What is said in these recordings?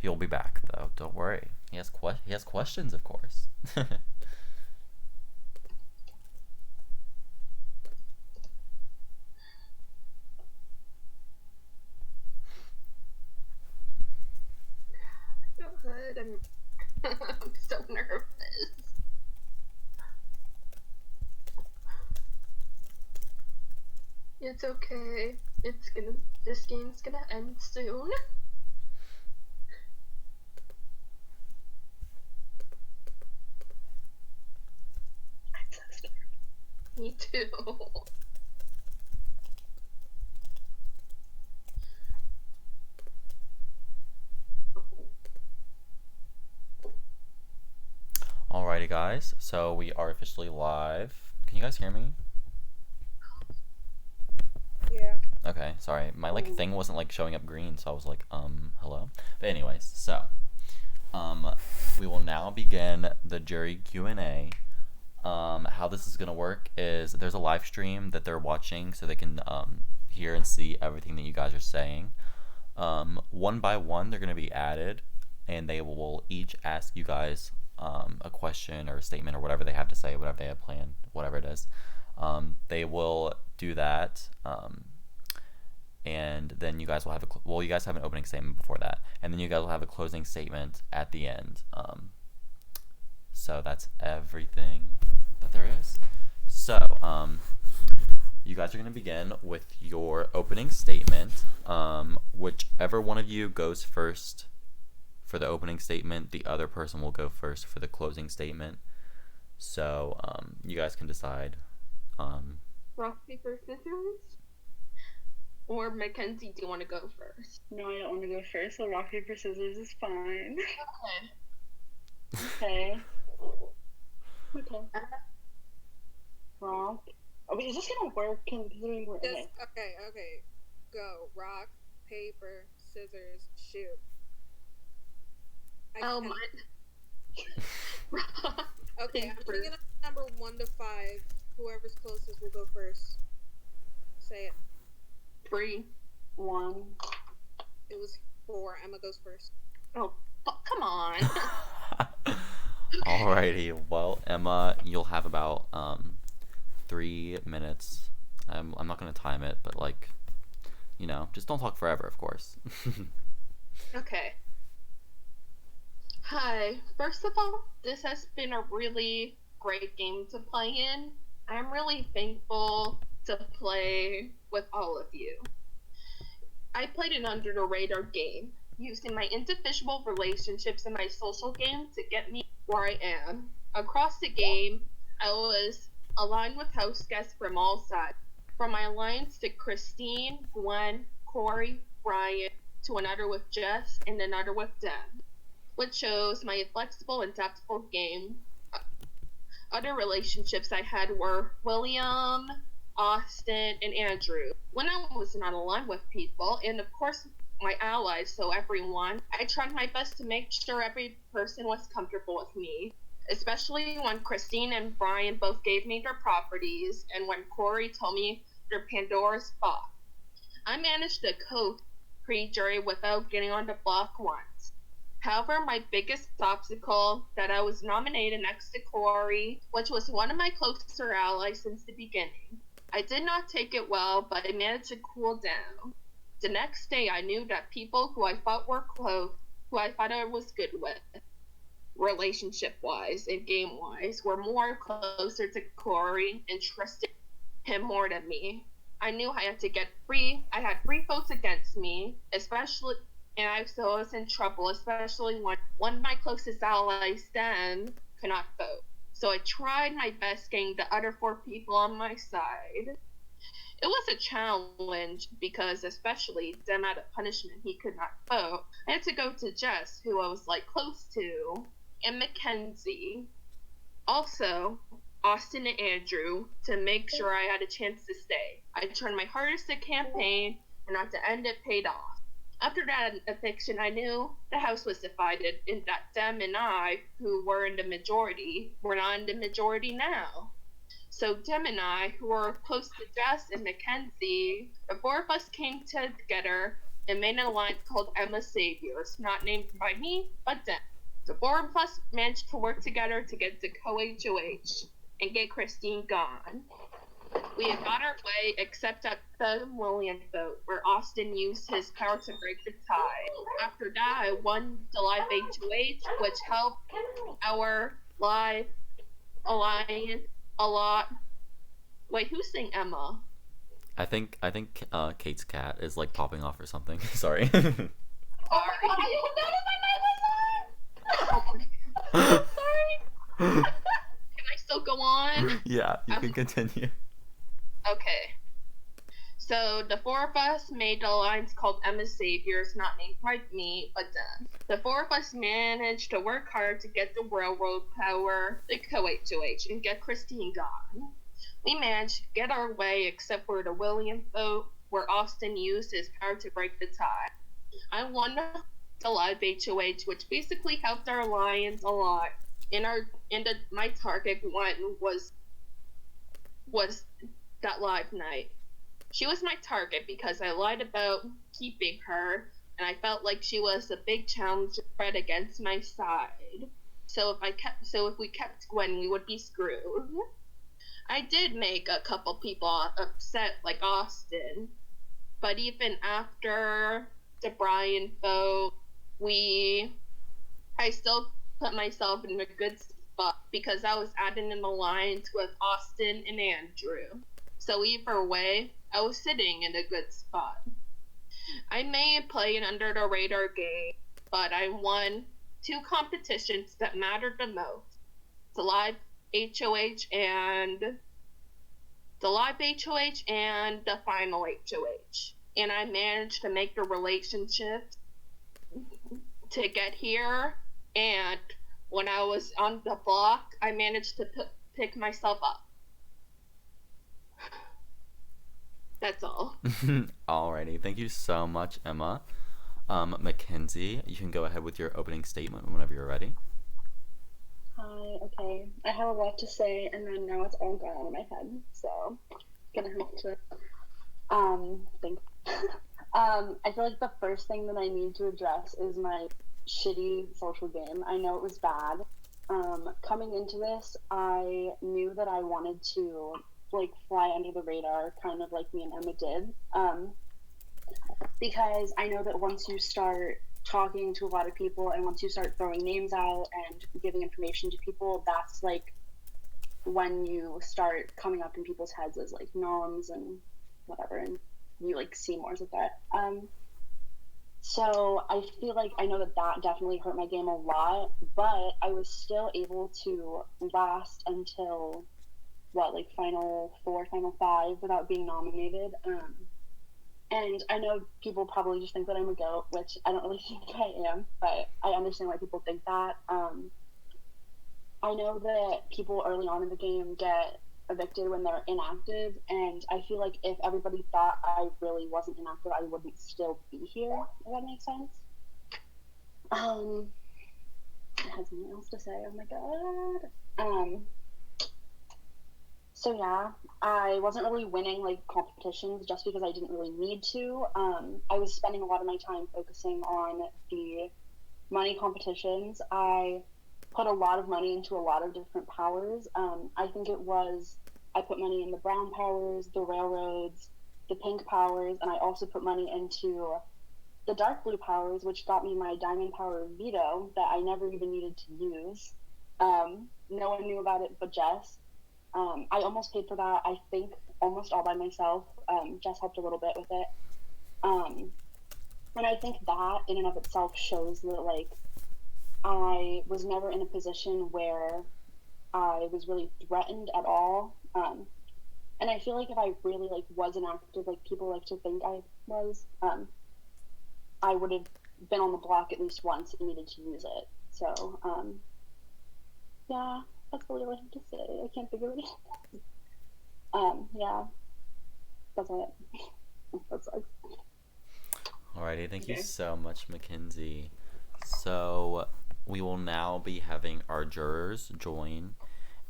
He'll be back though. Don't worry. He has questions, of course. Go ahead. I'm so nervous. It's okay. This game's gonna end soon. I'm so scared. Me too. Alrighty, guys. So we are officially live. Can you guys hear me? Yeah. Okay, sorry. My thing wasn't showing up green, so I was like, hello. But anyways, so we will now begin the jury Q&A. How this is gonna work is there's a live stream that they're watching, so they can hear and see everything that you guys are saying. One by one, they're gonna be added, and they will each ask you guys a question or a statement or whatever they have to say, whatever they have planned, whatever it is. They will do that. And then you guys will have you guys have an opening statement before that, and then you guys will have a closing statement at the end. So that's everything that there is. So you guys are going to begin with your opening statement. Whichever one of you goes first for the opening statement, the other person will go first for the closing statement. So you guys can decide. Rock, paper, scissors? Or Mackenzie, do you want to go first? No, I don't want to go first, so rock, paper, scissors is fine. Okay. Okay. Rock. I mean, is this gonna work considering we're in it? Okay. Go. Rock, paper, scissors, shoot. Oh my. Okay, I'm paper. thinking of number 1 to 5. Whoever's closest will go first. Say it. 3. 1. It was 4. Emma goes first. Oh, come on. Alrighty, well, Emma, you'll have about 3 minutes. I'm not gonna time it, but just don't talk forever, of course. Okay. Hi. First of all, this has been a really great game to play in. I'm really thankful to play with all of you. I played an under the radar game, using my individual relationships and my social game to get me where I am. Across the game, I was aligned with house guests from all sides. From my alliance to Christine, Gwen, Corey, Brian, to another with Jess, and another with Dem, which shows my flexible and adaptable game. Other relationships I had were William, Austin, and Andrew. When I was not aligned with people, and of course my allies, so everyone, I tried my best to make sure every person was comfortable with me. Especially when Christine and Brian both gave me their properties, and when Corey told me their Pandora's box. I managed to cope pre-jury without getting on the block once. However, my biggest obstacle that I was nominated next to Corey, which was one of my closer allies since the beginning. I did not take it well, but I managed to cool down. The next day, I knew that people who I thought were close, who I thought I was good with, relationship-wise and game-wise, were more closer to Corey and trusted him more than me. I knew I had to get free. I had 3 votes against me, especially, and I was in trouble, especially when one of my closest allies, Dem, could not vote. So I tried my best getting the other 4 people on my side. It was a challenge because, especially Dem out of punishment, he could not vote. I had to go to Jess, who I was close to, and Mackenzie. Also, Austin and Andrew, to make sure I had a chance to stay. I tried my hardest to campaign, and at the end it paid off. After that eviction, I knew the house was divided, and that Dem and I, who were in the majority, were not in the majority now. So Dem and I, who were close to Jess and Mackenzie, the 4 of us came together and made an alliance called Emma Saviors, not named by me, but them. The four of us managed to work together to get the co-HOH and get Christine gone. We had got our way, except at the William vote, where Austin used his power to break the tie. After that, I won the live HOH, which helped our live alliance a lot. Wait, who's saying Emma? I think Kate's cat is like popping off or something. Sorry. Sorry. Sorry. Can I still go on? Yeah, you can continue. Okay. So the four of us made an alliance called Emma Saviors, not named by me, but them. The four of us managed to work hard to get the railroad power, the co-HOH, and get Christine gone. We managed to get our way except for the William vote, where Austin used his power to break the tie. I won the live HOH, which basically helped our alliance a lot. My target one was that live night. She was my target because I lied about keeping her, and I felt like she was a big challenge spread against my side. So if we kept Gwen, we would be screwed. I did make a couple people upset, like Austin, but even after the Brian vote, I still put myself in a good spot because I was adding an alliance with Austin and Andrew. So either way, I was sitting in a good spot. I may play an under the radar game, but I won 2 competitions that mattered the most. The live HOH and the final HOH. And I managed to make the relationship to get here, and when I was on the block, I managed to pick myself up. That's all. Alrighty, thank you so much, Emma. Mackenzie, you can go ahead with your opening statement whenever you're ready. Hi, okay. I have a lot to say, and then now it's all gone out of my head, so gonna have to think. I feel like the first thing that I need to address is my shitty social game. I know it was bad. Coming into this, I knew that I wanted to like fly under the radar, kind of like me and Emma did. Because I know that once you start talking to a lot of people and once you start throwing names out and giving information to people, that's like when you start coming up in people's heads as like noms and whatever, and you like see more of that. So I feel like I know that definitely hurt my game a lot, but I was still able to last until final 4, final 5 without being nominated. And I know people probably just think that I'm a goat, which I don't really think I am, but I understand why people think that. I know that people early on in the game get evicted when they're inactive, and I feel like if everybody thought I really wasn't inactive, I wouldn't still be here, if that makes sense. I had something else to say, oh my god. So yeah, I wasn't really winning like competitions just because I didn't really need to. I was spending a lot of my time focusing on the money competitions. I put a lot of money into a lot of different powers. I think I put money in the brown powers, the railroads, the pink powers, and I also put money into the dark blue powers, which got me my diamond power veto that I never even needed to use. No one knew about it but Jess. I almost paid for that, I think, almost all by myself. Jess helped a little bit with it. And I think that in and of itself shows that, like, I was never in a position where I was really threatened at all. And I feel like if I really, like, was inactive, like people like to think I was, I would have been on the block at least once and needed to use it. So, yeah. That's really all I have to say. I can't figure it out. Yeah. That's it. That sucks. Alrighty, thank you so much, Mackenzie. So we will now be having our jurors join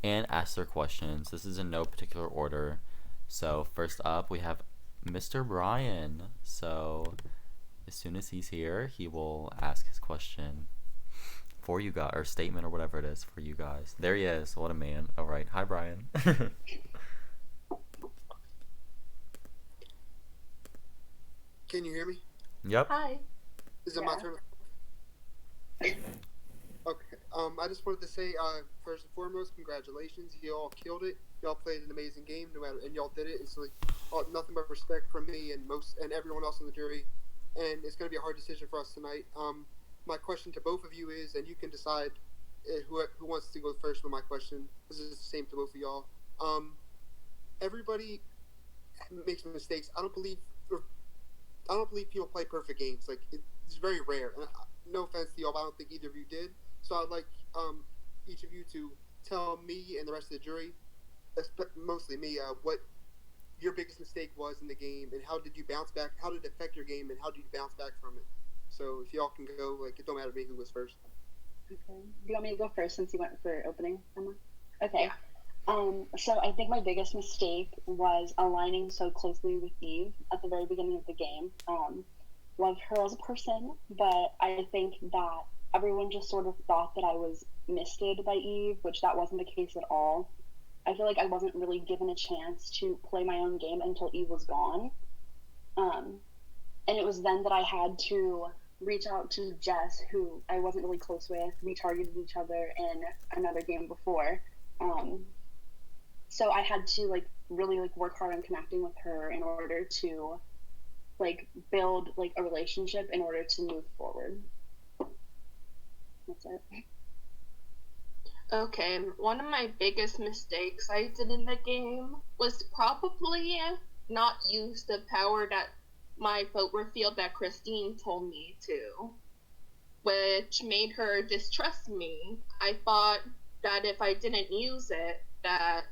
and ask their questions. This is in no particular order. So first up, we have Mr. Brian. So as soon as he's here, he will ask his question for you guys, or statement or whatever it is for you guys. There he is. What a man. All right. Hi, Brian. Can you hear me? Yep. Hi. Is it my turn? Okay. I just wanted to say, first and foremost, congratulations. You all killed it. Y'all played an amazing game, no matter, and y'all did it. It's like nothing but respect from me and everyone else on the jury. And it's going to be a hard decision for us tonight. My question to both of you is, and you can decide who wants to go first with my question. This is the same to both of y'all. Everybody makes mistakes. I don't believe people play perfect games. Like, it's very rare. And no offense to y'all, but I don't think either of you did. So I'd like each of you to tell me and the rest of the jury, mostly me, what your biggest mistake was in the game, and how did you bounce back? How did it affect your game, and how did you bounce back from it? So if y'all can go, like, it don't matter to me who goes first. Okay. Do you want me to go first since you went for opening, Emma? Okay. Yeah. So I think my biggest mistake was aligning so closely with Eve at the very beginning of the game. Love her as a person, but I think that everyone just sort of thought that I was misted by Eve, which that wasn't the case at all. I feel like I wasn't really given a chance to play my own game until Eve was gone. And it was then that I had to reach out to Jess, who I wasn't really close with. We targeted each other in another game before. So I had to really work hard on connecting with her in order to build a relationship in order to move forward. That's it. Okay, one of my biggest mistakes I did in the game was probably not use the power that my vote revealed that Christine told me to, which made her distrust me. I thought that if I didn't use it, that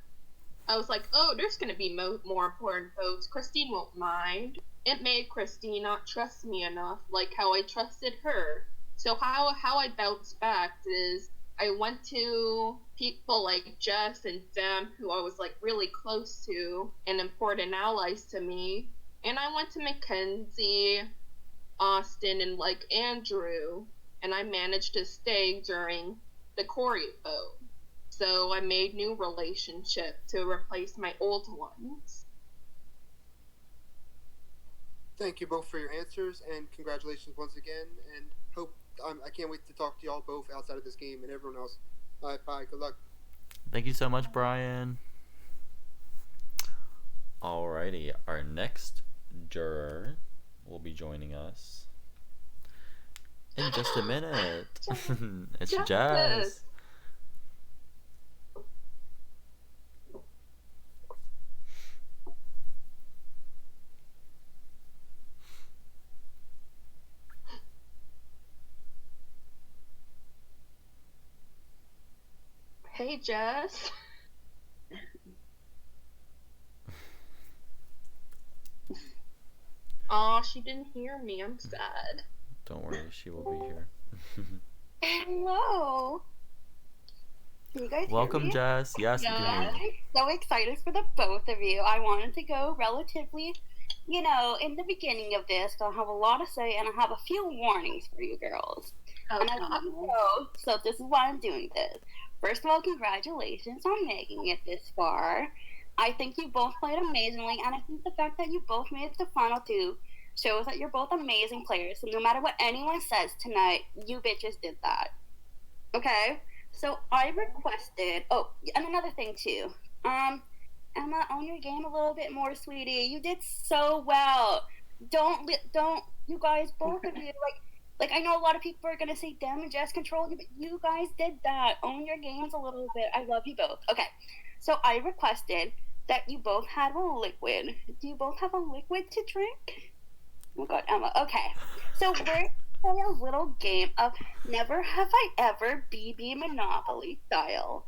I was like, oh, there's going to be more important votes. Christine won't mind. It made Christine not trust me enough, like how I trusted her. So how I bounced back is I went to people like Jess and Dem, who I was really close to and important allies to me. And I went to Mackenzie, Austin, and Andrew, and I managed to stay during the Corey vote. So I made new relationship to replace my old ones. Thank you both for your answers, and congratulations once again. And I can't wait to talk to y'all both outside of this game and everyone else. Bye. Good luck. Thank you so much, Brian. Alrighty, our next juror will be joining us in just a minute. It's Jazz. Hey, Jess. Aw, she didn't hear me. I'm sad. Don't worry, she will be here. Hello. Can you guys Welcome, hear me? Jess. Yes, we can hear I'm you. so excited for the both of you. I wanted to go relatively, in the beginning of this. I have a lot to say, and I have a few warnings for you girls. Oh, And I love you both, so this is why I'm doing this. First of all, congratulations on making it this far. I think you both played amazingly, and I think the fact that you both made it to the final two shows that you're both amazing players. So no matter what anyone says tonight, you bitches did that. Okay? So I requested. Oh, and another thing too. Emma, own your game a little bit more, sweetie. You did so well. Don't you guys, both of you, like I know a lot of people are gonna say Dem and Jess control you, but you guys did that. Own your games a little bit. I love you both. Okay, so I requested that you both had a liquid. Do you both have a liquid to drink? Oh my God, Emma. Okay, so we're play a little game of Never Have I Ever BB Monopoly style.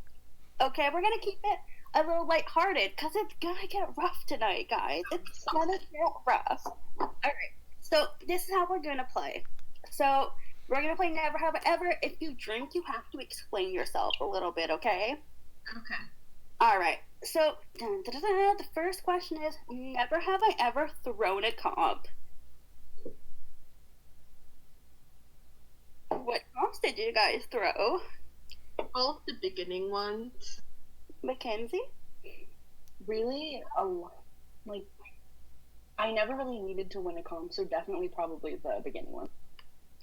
Okay, we're gonna keep it a little lighthearted because it's gonna get rough tonight, guys. It's gonna get rough. All right, so this is how we're gonna play. So we're gonna play Never Have I Ever. If you drink, you have to explain yourself a little bit, okay? Okay. All right. So the first question is: Never have I ever thrown a comp? What comps did you guys throw? All of the beginning ones. Mackenzie? Really, like, I never really needed to win a comp, so definitely probably the beginning one.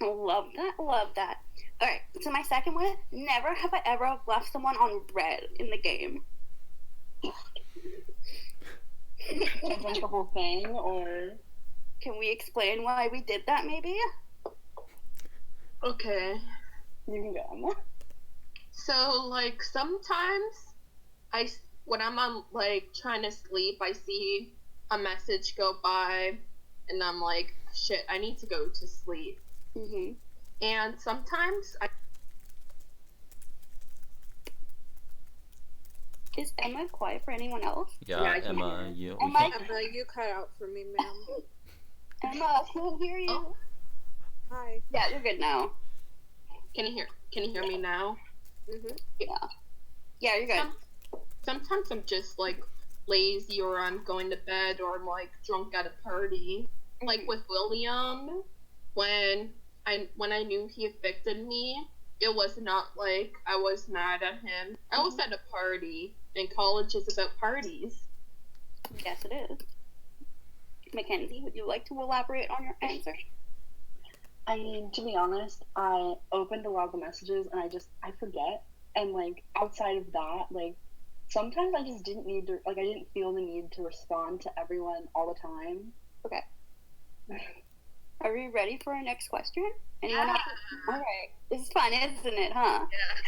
Love that, love that. Alright, so my second one, never have I ever left someone on red in the game. Is that the whole thing, or? Can we explain why we did that, maybe? Okay. You can go. So, like, sometimes when I'm on, like, trying to sleep, I see a message go by, and I'm like, shit, I need to go to sleep. Mm-hmm. And sometimes Is Emma quiet for anyone else? Yeah, Yeah, I can Emma, hear you. Emma? Emma, you cut out for me, ma'am. Emma, I can't hear you. Oh. Hi. Yeah, you're good now. Can you hear me now? Mm-hmm. Yeah, you're good. Sometimes I'm just like lazy, or I'm going to bed, or I'm like drunk at a party. Like with William, when I knew he evicted me, it was not like I was mad at him. I was at a party, and college is about parties. Yes, it is. Mackenzie, would you like to elaborate on your answer? I mean, to be honest, I opened a lot of the messages and I forget. And, like, outside of that, like, sometimes I just didn't need to, like, I didn't feel the need to respond to everyone all the time. Okay. Are we ready for our next question? Anyone else? All right. This is fun, isn't it, huh? Yeah.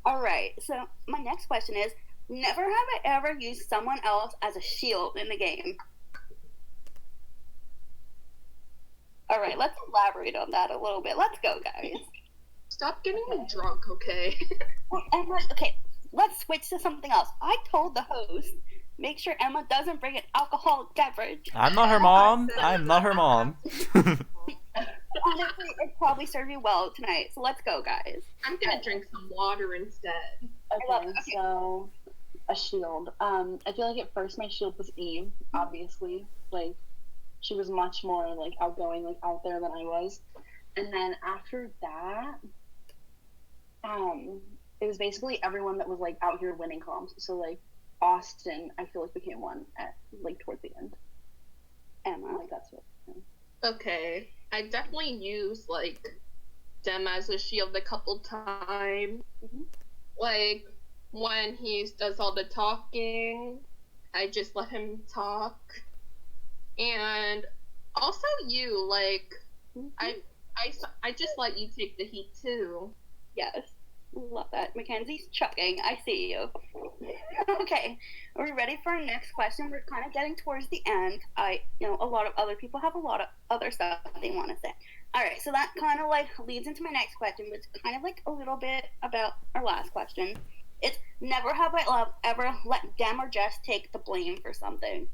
All right. So my next question is, never have I ever used someone else as a shield in the game. All right, let's elaborate on that a little bit. Let's go, guys. Stop getting me drunk, okay? Okay, let's switch to something else. I told the host, make sure Emma doesn't bring an alcoholic beverage. I'm not her mom. I'm not her mom. Honestly, it probably served you well tonight. So let's go, guys. I'm gonna drink some water instead. love Okay, it. Okay. so a shield. I feel like at first my shield was Eve, obviously. Like, she was much more, like, outgoing, like, out there than I was. And then after that, it was basically everyone that was, like, out here winning comps. So, like, Austin, I feel like became one at, like, towards the end. Emma. Like, that's what. Okay, I definitely used like them as a shield a couple times. Mhm. Like when he does all the talking, I just let him talk. And also you, like I just let you take the heat too. Yes. Love that. Mackenzie's chucking. I see you. Okay. Are we ready for our next question? We're kind of getting towards the end. A lot of other people have a lot of other stuff they want to say. All right. So that kind of like leads into my next question, which is kind of like a little bit about our last question. It's never have I ever let Dem or Jess take the blame for something.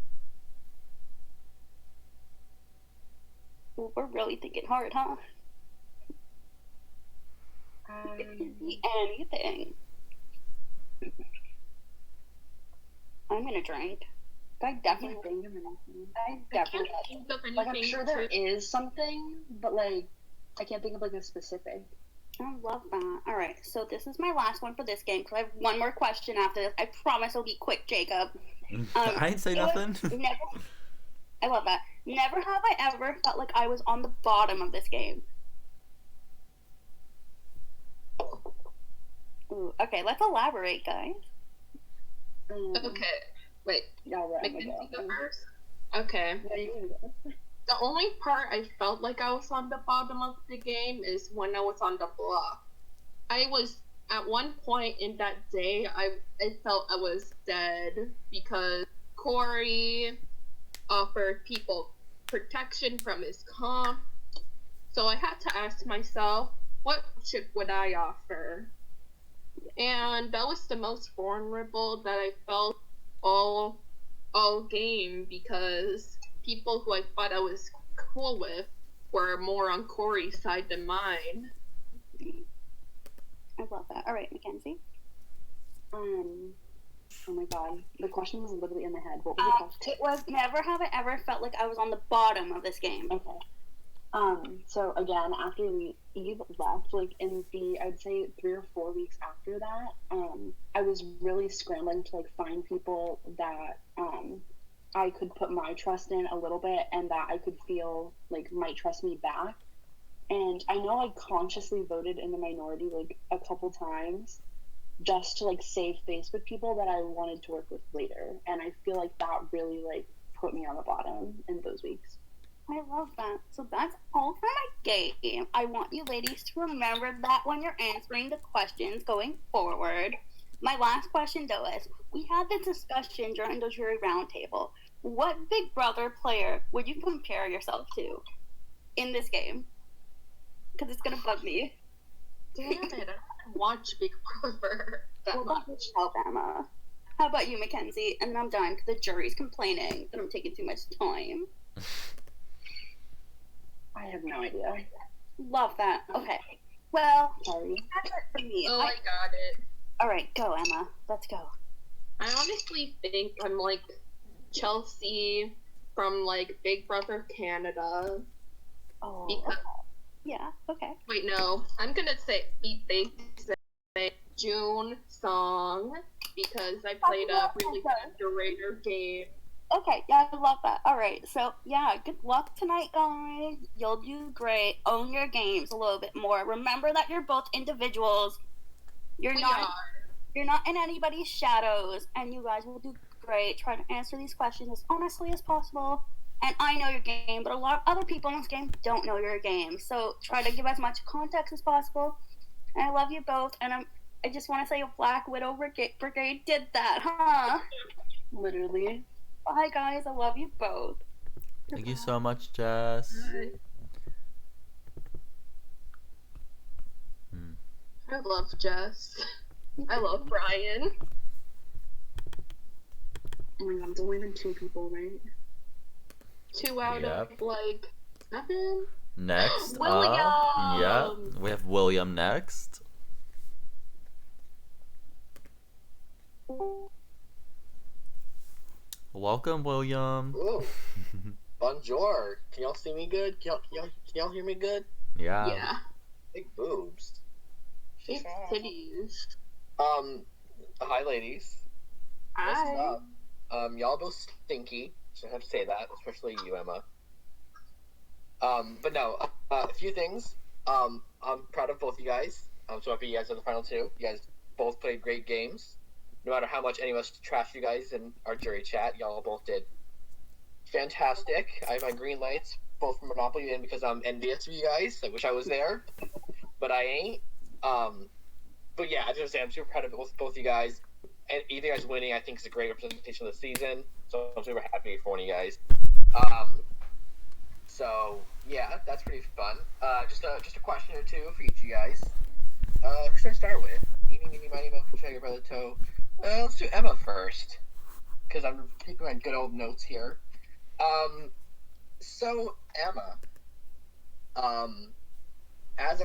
Ooh, we're really thinking hard, huh? It could be anything. I'm gonna drink. I definitely think of anything. I I can't definitely think of anything. Like, I'm sure there to- is something, but, like, I can't think of, like, a specific. I love that. Alright, so this is my last one for this game because I have one more question after this. I promise it'll be quick, Jacob. I ain't say it was nothing. Never I love that. Never have I ever felt like I was on the bottom of this game. Ooh, okay, let's elaborate, guys. Okay, wait. Yeah, right. Mackenzie go first? Okay. Yeah, you can go. The only part I felt like I was on the bottom of the game is when I was on the block. I was at one point in that day I felt I was dead because Corey offered people protection from his comp. So I had to ask myself, what would I offer? And that was the most vulnerable that I felt all game because people who I thought I was cool with were more on Corey's side than mine. I love that. Alright, Mackenzie. Oh my god, the question was literally in my head. What was the question? It was never have I ever felt like I was on the bottom of this game. Okay. So again, after Eve left, like in the, I'd say 3 or 4 weeks after that, I was really scrambling to like find people that I could put my trust in a little bit and that I could feel like might trust me back. And I know I consciously voted in the minority like a couple times just to like save face with people that I wanted to work with later. And I feel like that really like put me on the bottom in those weeks. I love that. So that's all for my game. I want you ladies to remember that when you're answering the questions going forward. My last question though is, we had this discussion during the jury roundtable. What Big Brother player would you compare yourself to in this game? Because it's gonna bug me. Damn it, I don't watch Big Brother that What about much. Alabama? How about you, Mackenzie? And then I'm done because the jury's complaining that I'm taking too much time. I have no idea. Love that. Okay. Well, Sorry. that's it for me. Oh, I got it. All right, go, Emma. Let's go. I honestly think I'm like Chelsea from like Big Brother Canada. Oh, Because, okay. Yeah, okay. wait, no, I'm gonna say June Song because I played a really good Durator game. Okay, yeah, I love that. All right, so yeah, good luck tonight, guys. You'll do great. Own your games a little bit more. Remember that you're both individuals. You're We not. are. You're not in anybody's shadows, and you guys will do great. Try to answer these questions as honestly as possible. And I know your game, but a lot of other people in this game don't know your game. So try to give as much context as possible. And I love you both. And I just want to say, Black Widow Brigade did that, huh? Literally. Bye, guys. I love you both. Thank you so much, Jess. I love Jess. I love Brian. Oh my god, it's only been 2 people, right? 2 out Yep. of like 7. Next William! up, yeah, we have William next. Welcome, William. Ooh, bonjour. Can y'all see me good? Can y'all hear me good? Yeah. Yeah. Big boobs. Big titties. Hi ladies. What's Hi. up? Y'all both stinky, so I have to say that, especially you, Emma. But no, a few things. I'm proud of both you guys. I'm so happy you guys are the final 2. You guys both played great games. No matter how much any of us trashed you guys in our jury chat, y'all both did fantastic. I have my green lights, both from Monopoly and because I'm envious of you guys. I wish I was there, but I ain't. But yeah, I just say I'm super proud of both you guys. And either guys winning, I think, is a great representation of the season. So I'm super happy for one of you guys. So yeah, that's pretty fun. Just a question or two for each of you guys. Who should I start with? Eeny, meeny, miny, moe, should I go by the toe? Let's do Emma first, because I'm keeping my good old notes here. So Emma, as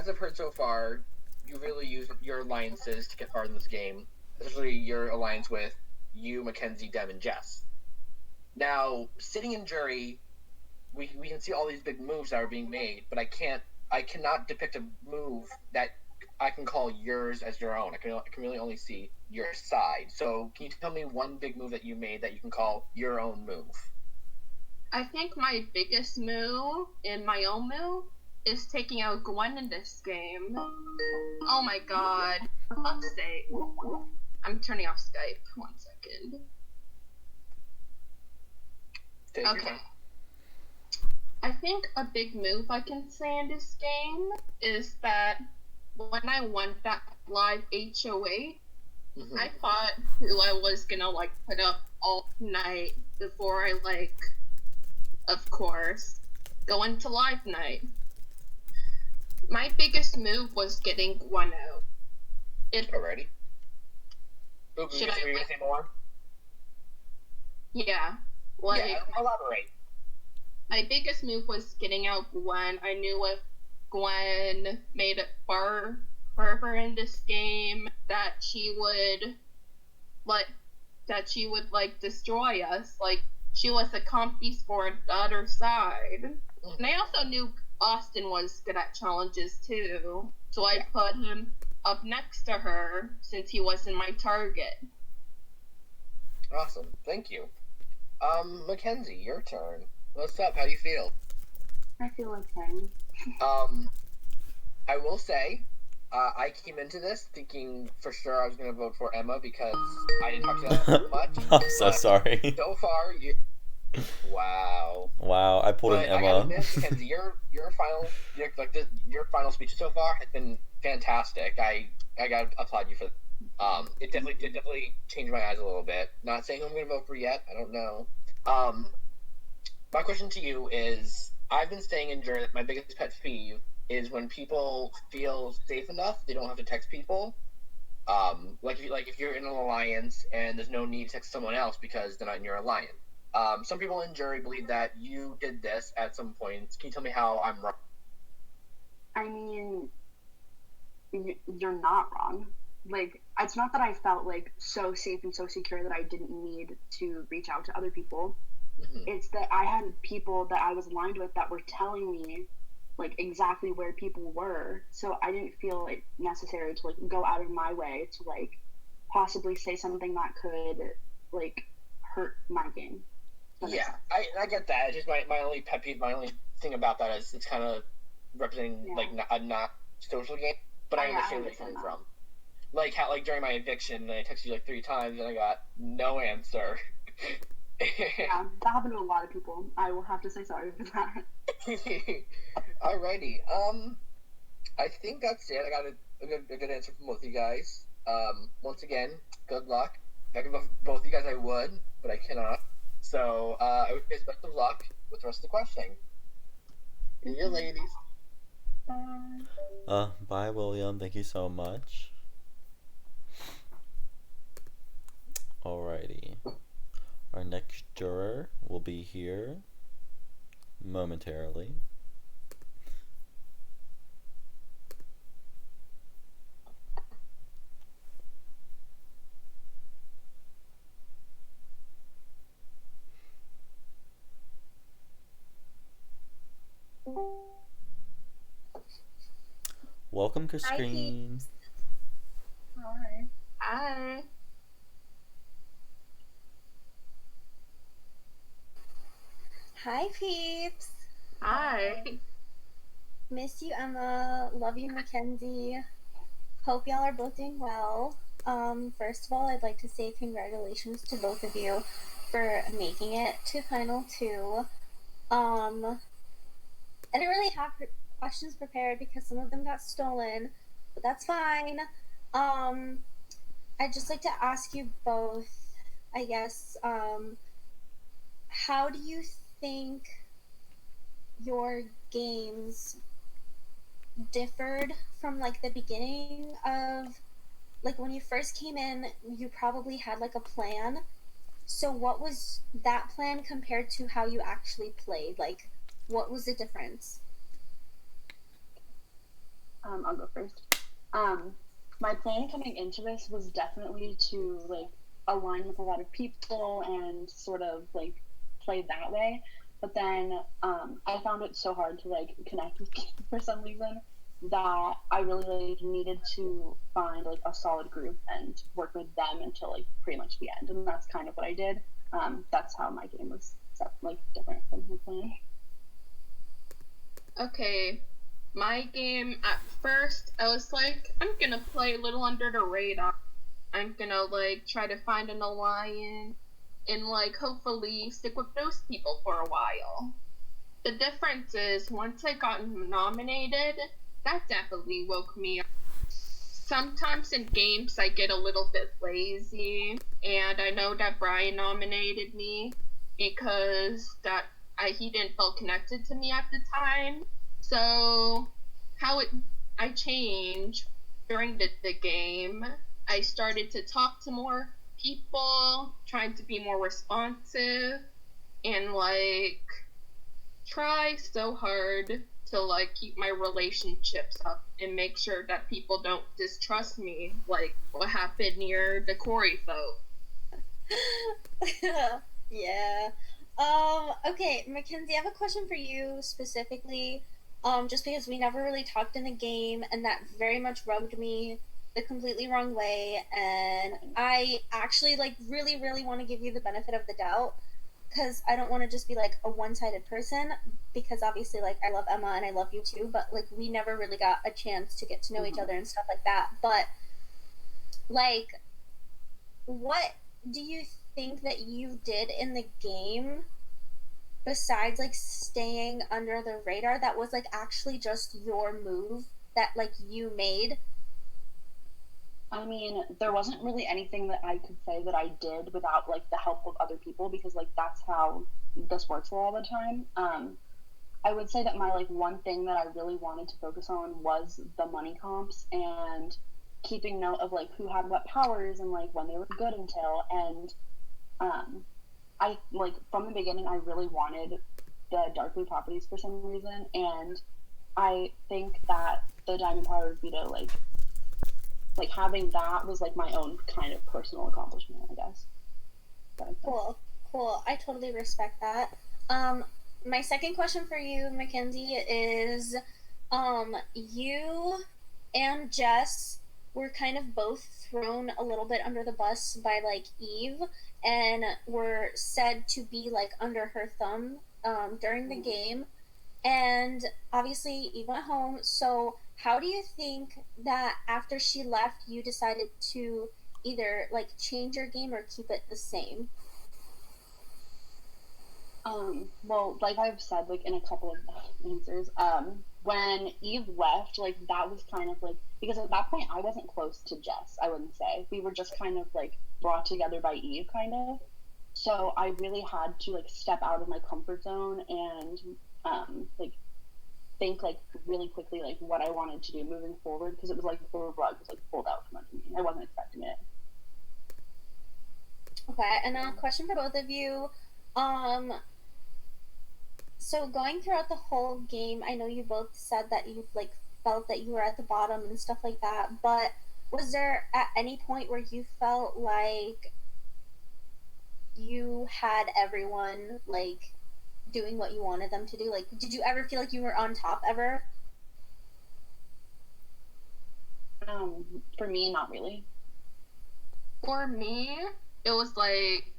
I've heard so far, you really use your alliances to get far in this game, especially your alliance with you, Mackenzie, Dev, and Jess. Now, sitting in jury, we can see all these big moves that are being made, but I cannot depict a move that I can call yours as your own. I can really only see your side. So can you tell me one big move that you made that you can call your own move? I think my biggest move in my own move is taking out Gwen in this game. Oh my god. Fuck's sake. I'm turning off Skype. 1 second. Take your Okay. time. I think a big move I can say in this game is that when I won that live HOA, Mhm. I thought who I was gonna like put up all night before I of course, go into live night. My biggest move was getting Gwen out. Alrighty. Ooh, Should were I you gonna say more? Yeah. Like, Yeah, elaborate. my biggest move was getting out Gwen. I knew if Gwen made it far further in this game that she would destroy us. Like, she was a comp for the other side. And I also knew Austin was good at challenges too, so I put him up next to her since he wasn't my target. Awesome, thank you. Mackenzie, your turn. What's up? How do you feel? I feel okay. I will say, I came into this thinking for sure I was going to vote for Emma because I didn't talk to that much. I'm so sorry. So far, wow. Wow, I pulled But an I Emma. gotta admit, Mackenzie, your final speech so far has been fantastic. I gotta applaud you for. It definitely changed my eyes a little bit. Not saying who I'm gonna vote for yet. I don't know. My question to you is: I've been saying in Journey that my biggest pet peeve is when people feel safe enough they don't have to text people. Like if you're in an alliance and there's no need to text someone else because they're not in your alliance. Some people in jury believe that you did this at some point. Can you tell me how I'm wrong? I mean, you're not wrong. Like, it's not that I felt like so safe and so secure that I didn't need to reach out to other people. Mm-hmm. It's that I had people that I was aligned with that were telling me like exactly where people were, so I didn't feel it necessary to like go out of my way to like possibly say something that could like hurt my game. Yeah, I get that. It's just my only pet peeve, my only thing about that is it's kind of representing like a not social game, but I understand where you're coming from. Like how during my eviction, I texted you like 3 times and I got no answer. Yeah, that happened to a lot of people. I will have to say sorry for that. Alrighty. I think that's it. I got a good answer from both of you guys. Once again, good luck. If I could vote for both of you guys, I would, but I cannot. So, I wish you guys best of luck with the rest of the questioning. See you, ladies. Bye, William. Thank you so much. Alrighty. Our next juror will be here momentarily. Welcome, Christine. Hi. Hi. Hi, peeps. Hi. Miss you, Emma. Love you, Mackenzie. Hope y'all are both doing well. First of all, I'd like to say congratulations to both of you for making it to Final 2. I didn't really have questions prepared because some of them got stolen, but that's fine. I'd just like to ask you both, I guess, how do you think your games differed from like the beginning of like when you first came in? You probably had like a plan, so what was that plan compared to how you actually played? Like, what was the difference? I'll go first. My plan coming into this was definitely to like align with a lot of people and sort of like play that way. But then I found it so hard to like connect with people for some reason that I really like needed to find like a solid group and work with them until like pretty much the end. And that's kind of what I did. That's how my game was set, like different from my plan. Okay. My game, at first, I was like, I'm gonna play a little under the radar. I'm gonna, like, try to find an alliance and, like, hopefully stick with those people for a while. The difference is, once I got nominated, that definitely woke me up. Sometimes in games, I get a little bit lazy, and I know that Brian nominated me because he didn't feel connected to me at the time. So, I changed during the game, I started to talk to more people, trying to be more responsive, and, like, try so hard to, like, keep my relationships up and make sure that people don't distrust me, like what happened near the Corey vote. Yeah. Okay, Mackenzie, I have a question for you specifically. Just because we never really talked in the game, and that very much rubbed me the completely wrong way, and I actually like really, really want to give you the benefit of the doubt, because I don't want to just be like a one-sided person. Because obviously, like I love Emma and I love you too, but like we never really got a chance to get to know each other and stuff like that. But like, what do you think that you did in the game besides like staying under the radar that was like actually just your move that like you made? I mean, there wasn't really anything that I could say that I did without like the help of other people, because like that's how this works all the time. I would say that my like one thing that I really wanted to focus on was the money comps and keeping note of like who had what powers and like when they were good until. And I like from the beginning I really wanted the dark blue properties for some reason, and I think that the diamond power of Vito like having that was like my own kind of personal accomplishment, I guess. Cool, cool. I totally respect that. My second question for you, Mackenzie, is you and Jess were kind of both thrown a little bit under the bus by like Eve, and were said to be like under her thumb during the game. And obviously Eve went home, so how do you think that after she left you decided to either like change your game or keep it the same? Well, like I've said, like in a couple of answers, when Eve left, like that was kind of like, because at that point I wasn't close to Jess, I wouldn't say. We were just kind of like brought together by Eve, kind of. So I really had to like step out of my comfort zone and like think like really quickly like what I wanted to do moving forward, because it was like the rug was like pulled out from under me. I wasn't expecting it. Okay, and then a question for both of you. So going throughout the whole game, I know you both said that you like felt that you were at the bottom and stuff like that, but was there at any point where you felt like you had everyone like doing what you wanted them to do? Like, did you ever feel like you were on top ever? For me, not really. For me, it was like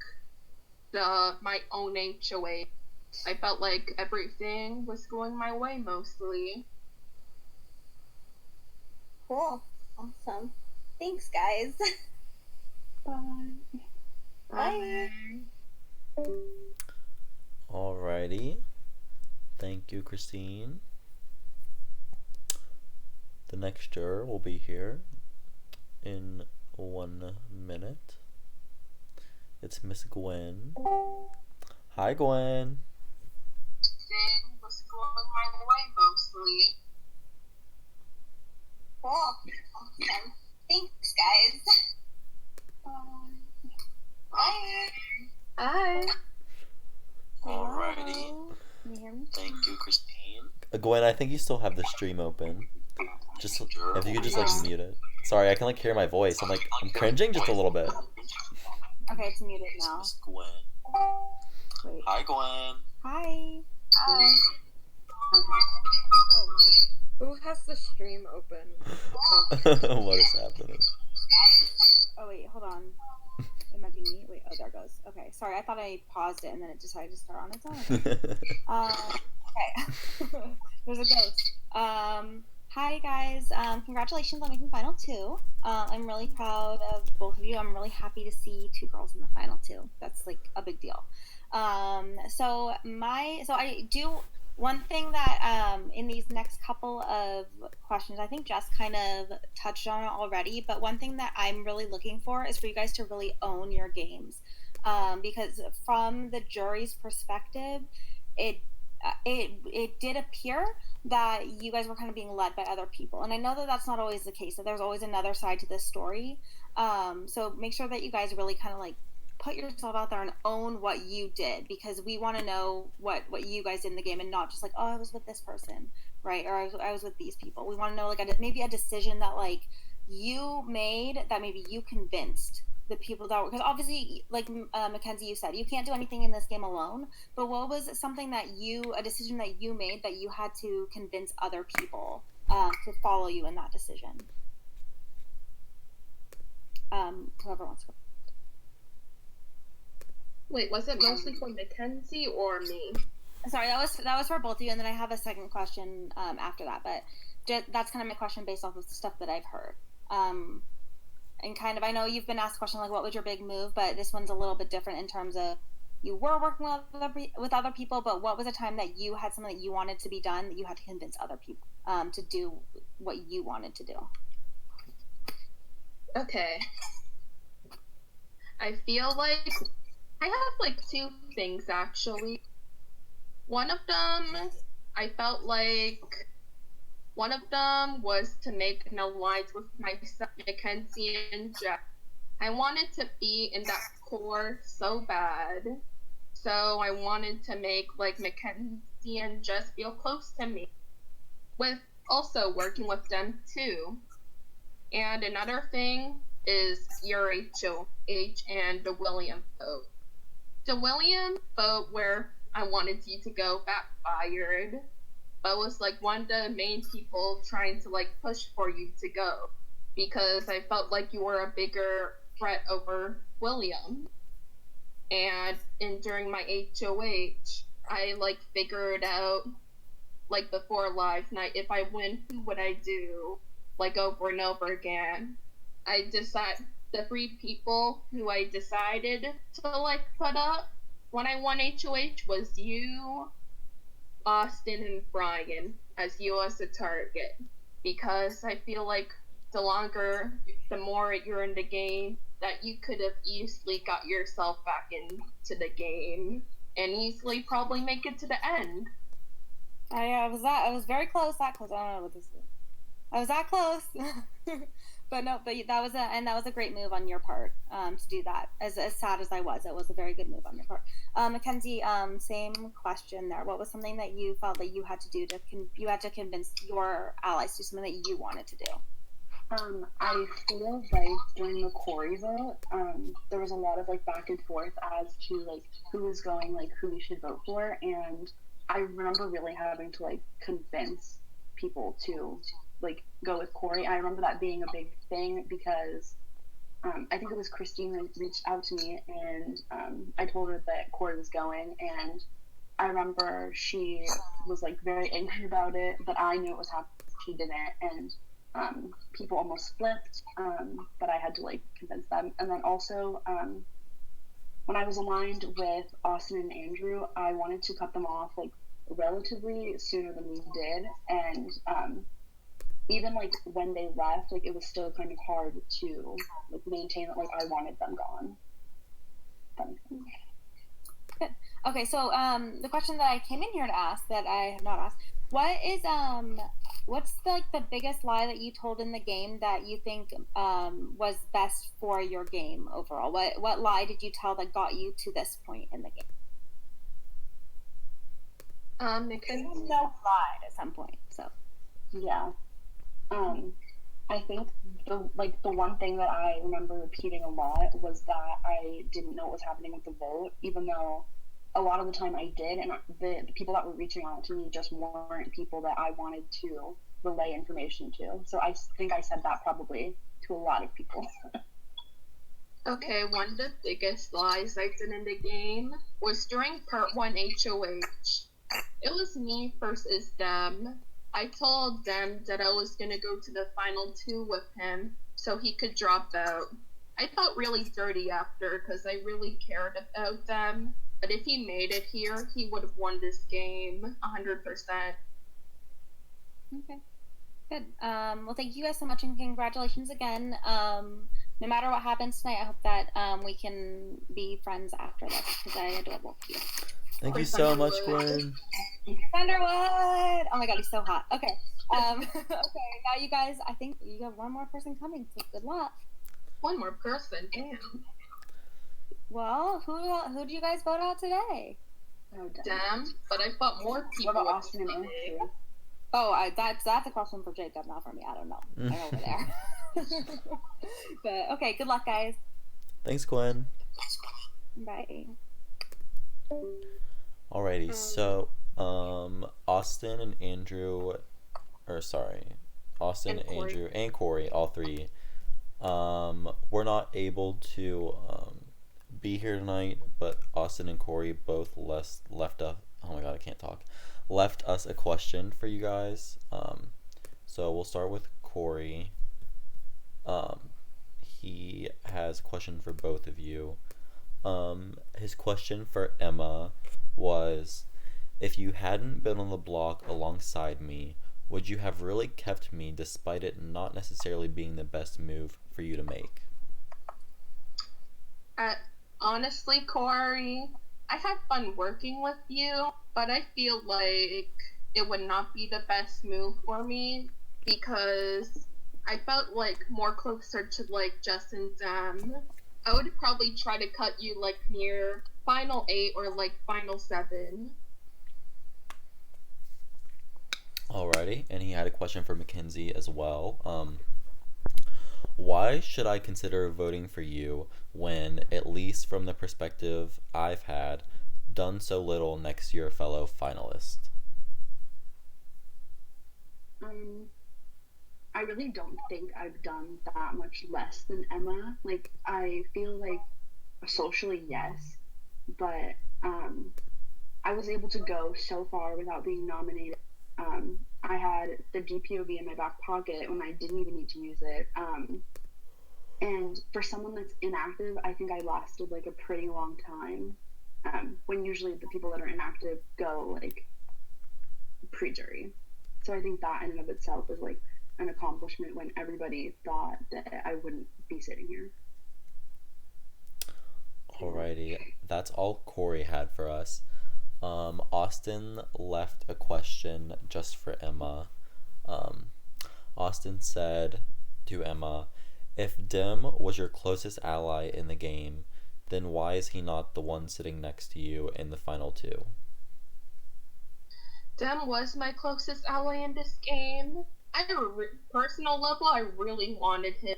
my own HOA. I felt like everything was going my way mostly. Cool. Awesome. Thanks, guys. Bye. Bye. Alrighty. Thank you, Christine. The next juror will be here in 1 minute. It's Miss Gwen. Hi, Gwen. Everything was going my way mostly. Cool. Awesome. Thanks, guys. Bye. Bye. Alrighty. Can you hear me? Thank you, Christine. Gwen, I think you still have the stream open. Just if you could just like mute it. Sorry, I can like hear my voice. I'm cringing just a little bit. Okay, it's muted now. Miss Gwen. Wait. Hi, Gwen. Hi. Bye. Who has the stream open? What is happening? Oh wait, hold on. It might be me. Wait, oh there it goes. Okay, sorry. I thought I paused it and then it decided to start on its own. Okay. There's a ghost. Hi guys. Congratulations on making final two. I'm really proud of both of you. I'm really happy to see 2 girls in the final two. That's like a big deal. So I do one thing that in these next couple of questions, I think Jess kind of touched on it already, but one thing that I'm really looking for is for you guys to really own your games, because from the jury's perspective, it did appear that you guys were kind of being led by other people, and I know that that's not always the case, that there's always another side to this story. So make sure that you guys really kind of like put yourself out there and own what you did, because we want to know what you guys did in the game, and not just like, oh, I was with this person, right, or I was with these people. We want to know like maybe a decision that like you made that maybe you convinced the people that were, because obviously, like Mackenzie, you said you can't do anything in this game alone. But what was something that a decision that you made that you had to convince other people to follow you in that decision? Whoever wants to go. Wait, was it mostly for Mackenzie or me? Sorry, that was for both of you, and then I have a second question after that. But that's kind of my question based off of the stuff that I've heard. And kind of, I know you've been asked a question like, what was your big move? But this one's a little bit different in terms of you were working with other people, but what was a time that you had something that you wanted to be done that you had to convince other people to do what you wanted to do? Okay. I feel like I have like two things actually. One of them, I felt like one of them was to make an alliance with myself, Mackenzie, and Jeff. I wanted to be in that core so bad. So I wanted to make like Mackenzie and Jess feel close to me. With also working with them too. And another thing is your HOH and the William vote. The William vote where I wanted you to go backfired, but was like one of the main people trying to like push for you to go because I felt like you were a bigger threat over William. And during my HOH, I like figured out like before live night, if I win, who would I do? Like over and over again. I decided the 3 people who I decided to like put up when I won HOH was you, Austin, and Brian as you as a target. Because I feel like the more you're in the game, that you could have easily got yourself back into the game and easily probably make it to the end. I was very close. That close. I don't know what this is. I was that close. But no, but that was a great move on your part to do that. As sad as I was, it was a very good move on your part. Mackenzie, same question there. What was something that you felt that you had to do you had to convince your allies to do something that you wanted to do? I feel like during the Corey vote, there was a lot of like back and forth as to like who was going, like who we should vote for, and I remember really having to like convince people to like go with Corey. I remember that being a big thing because I think it was Christine that reached out to me and I told her that Corey was going, and I remember she was like very angry about it, but I knew it was happening. She didn't, and people almost flipped, but I had to like convince them. And then also when I was aligned with Austin and Andrew, I wanted to cut them off like relatively sooner than we did, and even like when they left, like it was still kind of hard to like maintain that like I wanted them gone. Good. Okay, so the question that I came in here to ask that I have not asked, what's the biggest lie that you told in the game that you think was best for your game overall? What lie did you tell that got you to this point in the game? Because no lied at some point, so yeah. I think the one thing that I remember repeating a lot was that I didn't know what was happening with the vote, even though a lot of the time I did, and the people that were reaching out to me just weren't people that I wanted to relay information to. So I think I said that probably to a lot of people. Okay, one of the biggest lies I did in the game was during part 1 HOH. It was me versus them. I told them that I was going to go to the final 2 with him so he could drop out. I felt really dirty after because I really cared about them. But if he made it here, he would have won this game 100%. Okay. Good. Well, thank you guys so much, and congratulations again. No matter what happens tonight, I hope that we can be friends after this because I adore both of you. Thank you so much, Gwen. Thunderwood! Oh my god, he's so hot. Okay. Okay, now you guys, I think you have one more person coming, so good luck. One more person, damn. Well, who do you guys vote out today? Oh, damn, but I thought more people. What about Austin and Andrew? Oh, that's a question for Jacob, not for me. I don't know. I'm over there. But okay, good luck, guys. Thanks, Gwen. Bye. Alrighty, so Austin and Andrew, or sorry, Austin, And Corey. Andrew, and Corey, all three, were not able to be here tonight, but Austin and Corey both left us. Oh my god, I can't talk. Left us a question for you guys. So we'll start with Corey. He has a question for both of you. His question for Emma was, if you hadn't been on the block alongside me, would you have really kept me despite it not necessarily being the best move for you to make? Honestly, Corey, I had fun working with you, but I feel like it would not be the best move for me because I felt like more closer to like Justin Dem. I would probably try to cut you like near Final 8 or like Final 7. Alrighty, and he had a question for Mackenzie as well. Why should I consider voting for you when, at least from the perspective I've had, done so little next to your fellow finalist? I really don't think I've done that much less than Emma. Like, I feel like socially, yes, but I was able to go so far without being nominated. I had the DPOV in my back pocket when I didn't even need to use it. And for someone that's inactive, I think I lasted like a pretty long time. When usually the people that are inactive go like pre-jury. So I think that in and of itself is like an accomplishment when everybody thought that I wouldn't be sitting here. Alrighty, that's all Corey had for us. Austin left a question just for Emma. Austin said to Emma, if Dim was your closest ally in the game, then why is he not the one sitting next to you in the final two? Dem was my closest ally in this game. At a personal level, I really wanted him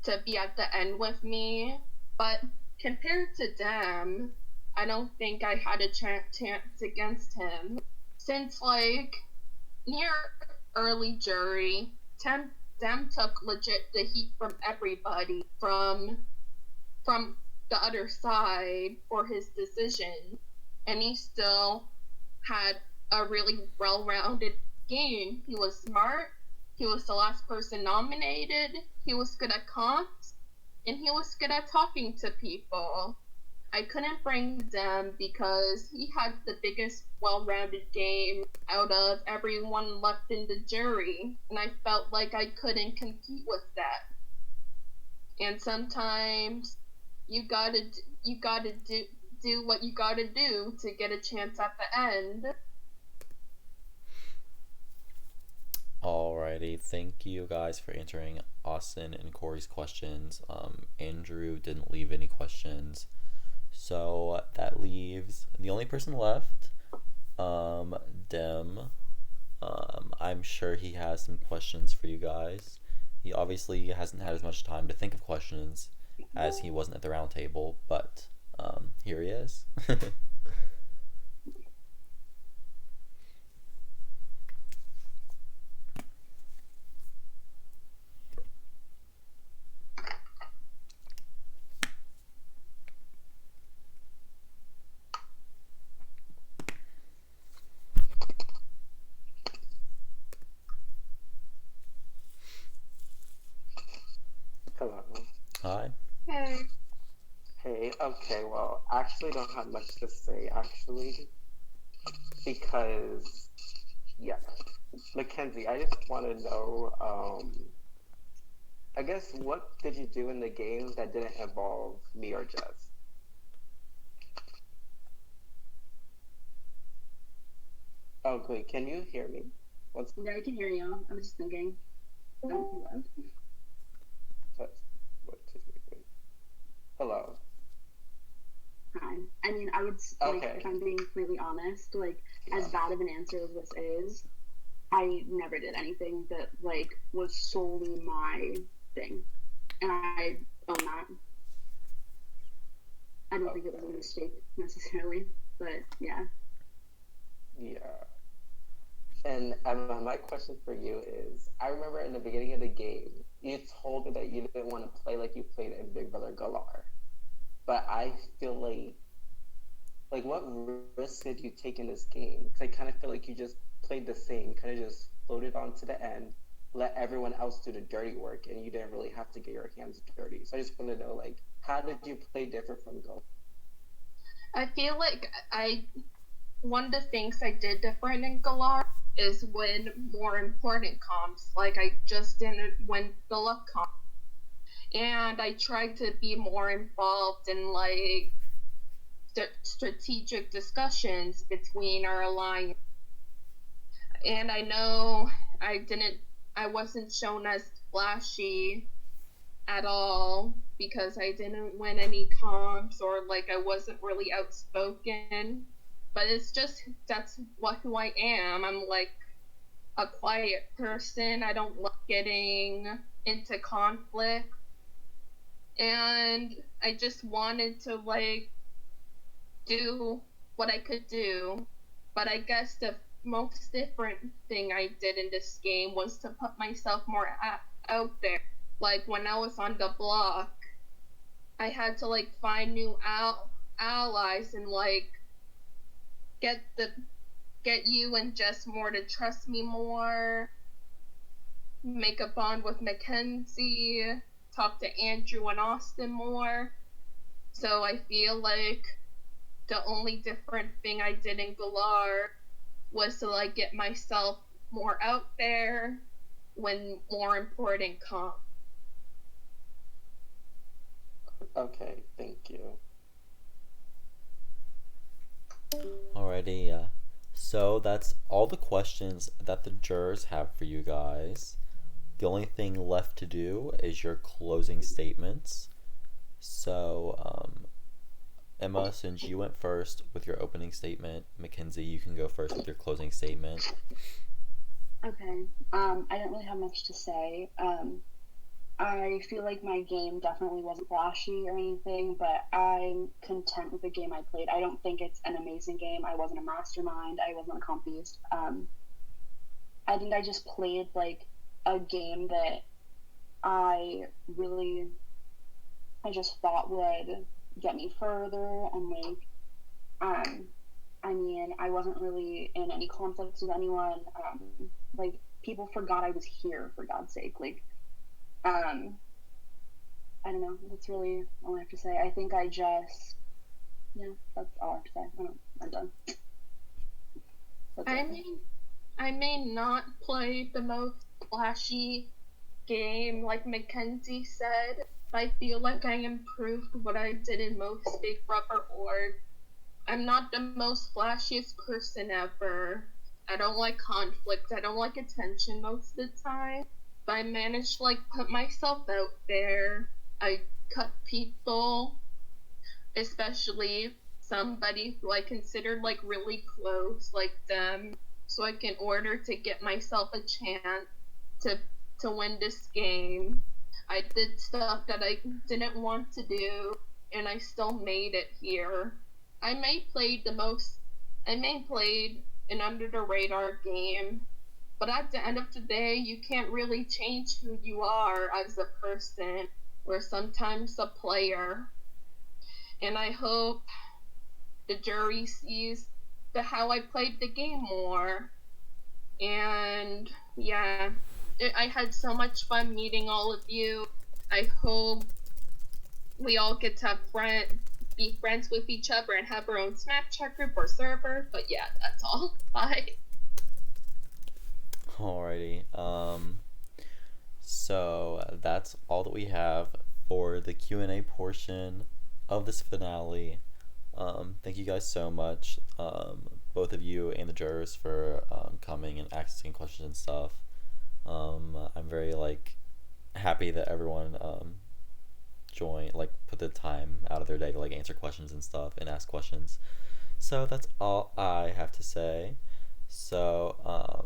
to be at the end with me, but compared to Dem, I don't think I had a chance against him. Since, like, near early jury, Dem took legit the heat from everybody, from the other side for his decision, and he still had a really well-rounded game. He was smart, he was the last person nominated, he was good at comps, and he was good at talking to people. I couldn't bring Dem because he had the biggest well-rounded game out of everyone left in the jury, and I felt like I couldn't compete with that. And sometimes you gotta do what you gotta do to get a chance at the end. Alrighty, thank you guys for answering Austin and Corey's questions. Andrew didn't leave any questions. So that leaves the only person left, Dem. I'm sure he has some questions for you guys. He obviously hasn't had as much time to think of questions as he wasn't at the round table, but here he is. Hello. Hi. Hey. Hey, okay, well, I actually don't have much to say, actually, because, yeah. Mackenzie, I just want to know, I guess, what did you do in the games that didn't involve me or Jess? Oh, wait, can you hear me? Yeah, I can hear you. I was just thinking. Don't be loud. Hello. Hi. I mean, I would, like, Okay. if I'm being completely honest, like, as bad of an answer as this is, I never did anything that, like, was solely my thing. And I own that. I don't think it was a mistake necessarily, but yeah. Yeah. And Emma, my question for you is, I remember in the beginning of the game, you told me that you didn't want to play like you played in Big Brother Galar. But I feel like what risks did you take in this game? Because I kind of feel like you just played the same, kind of just floated on to the end, let everyone else do the dirty work, and you didn't really have to get your hands dirty. So I just want to know, like, how did you play different from Galar? I feel like one of the things I did different in Galar is win more important comps. Like I just didn't win the luck comp. And I tried to be more involved in like strategic discussions between our alliance. And I know I wasn't shown as flashy at all because I didn't win any comps or like I wasn't really outspoken. But it's just that's who I am. I'm like a quiet person. I don't like getting into conflict. And I just wanted to like do what I could do. But I guess the most different thing I did in this game was to put myself more out there. Like when I was on the block, I had to like find new allies and like get you and Jess more to trust me more, make a bond with Mackenzie, talk to Andrew and Austin more. So I feel like the only different thing I did in Galar was to like get myself more out there when more important comp. Okay, thank you. Alrighty, so that's all the questions that the jurors have for you guys. The only thing left to do is your closing statements. So, Emma, since you went first with your opening statement, Mackenzie, you can go first with your closing statement. Okay. I don't really have much to say. I feel like my game definitely wasn't flashy or anything, but I'm content with the game I played. I don't think it's an amazing game. I wasn't a mastermind. I wasn't a comp beast. I think I just played like a game that I just thought would get me further and like, I mean, I wasn't really in any conflicts with anyone. Like people forgot I was here, for God's sake. Like, I don't know. That's really all I have to say. I think that's all I have to say. I'm done. I may not play the most flashy game like Mackenzie said, but I feel like I improved what I did in most Big Brother org. I'm not the most flashiest person ever. I don't like conflict. I don't like attention most of the time. But I managed to like put myself out there. I cut people, especially somebody who I considered like really close, like them, so I can order to get myself a chance to win this game. I did stuff that I didn't want to do, and I still made it here. I may played an under the radar game. But at the end of the day, you can't really change who you are as a person or sometimes a player. And I hope the jury sees how I played the game more. And yeah, I had so much fun meeting all of you. I hope we all get to be friends with each other and have our own Snapchat group or server. But yeah, that's all. Bye. Alrighty, so that's all that we have for the Q&A portion of this finale. Thank you guys so much, both of you and the jurors, for coming and asking questions and stuff. I'm very happy that everyone joined, put the time out of their day to answer questions and stuff and ask questions. So that's all I have to say. So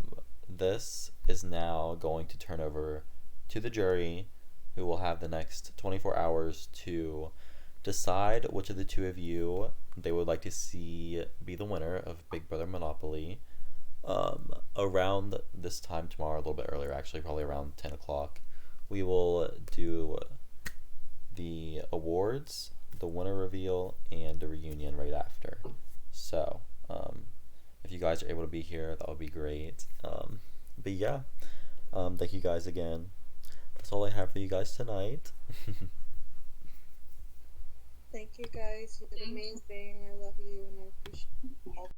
this is now going to turn over to the jury, who will have the next 24 hours to decide which of the two of you they would like to see be the winner of Big Brother Monopoly. Around this time tomorrow, a little bit earlier, actually, probably around 10 o'clock, we will do the awards, the winner reveal, and the reunion right after. So, if you guys are able to be here, that would be great. But yeah, thank you guys again. That's all I have for you guys tonight. Thank you guys. You did amazing. I love you and I appreciate all